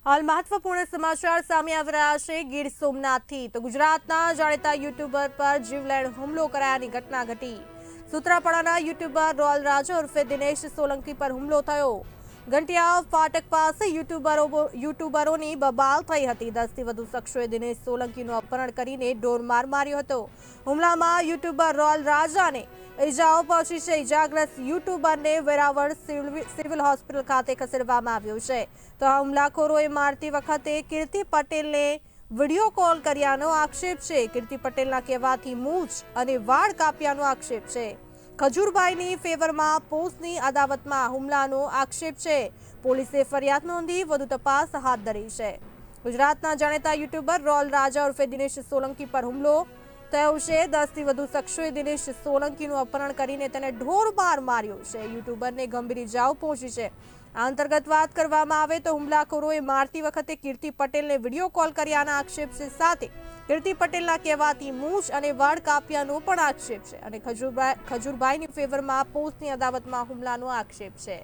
હાલ મહત્વપૂર્ણ સમાચાર સામે આવી રહ્યા છે ગીર સોમનાથથી। તો ગુજરાતના જાણીતા યુટ્યુબર પર જીવલેણ હુમલો કરાયાની ઘટના ઘટી। સૂત્રાપાડાના યુટ્યુબર રોયલ રાજા ઉર્ફે દિનેશ સોલંકી પર હુમલો થયો। ઘંટિયા ફાટક પાસે યુટ્યુબરોની બબાલ થઈ હતી। 10 થી વધુ શખ્સોએ દિનેશ સોલંકીનું અપહરણ કરીને ઢોરમાર માર્યો હતો। હુમલામાં યુટ્યુબર રોયલ રાજાને ઇજાઓ પહોંચી છે। ઇજાગ્રસ્ત યુટ્યુબરને વેરાવળ સિવિલ હોસ્પિટલ ખાતે ખસેડવામાં આવ્યો છે। તો આ હુમલાખોરોએ મારતી વખતે કીર્તિ પટેલને વિડીયો કોલ કર્યાનો આક્ષેપ છે। કીર્તિ પટેલના કહેવાથી મૂછ અને વાળ કાપ્યાનો આક્ષેપ છે। ખજૂરભાઈની ફેવરમાં પોસ્ટની અદાવતમાં હુમલાનો આક્ષેપ છે। પોલીસે ફરિયાદ નોંધી વધુ તપાસ હાથ ધરી છે। ગુજરાતના જાણીતા યુટ્યુબર રોયલ રાજા ઉર્ફે દિનેશ સોલંકી પર હુમલો થયો છે। 10 થી વધુ શખ્સોએ દિનેશ સોલંકીનું અપહરણ કરીને તેને ઢોરમાર માર્યો છે। યુટ્યુબરને ગંભીર ઇજાઓ પહોંચી છે। આ અંતર્ગત વાત કરવામાં આવે તો હુમલાખોરોએ મારતી વખતે કીર્તિ પટેલને વિડીયો કોલ કર્યાના આક્ષેપ છે। સાથે કીર્તિ પટેલના કહેવાથી મૂછ અને વાળ કાપ્યાનો પણ આક્ષેપ છે અને ખજૂરભાઈની ફેવરમાં પોસ્ટની અદાવતમાં હુમલાનો આક્ષેપ છે।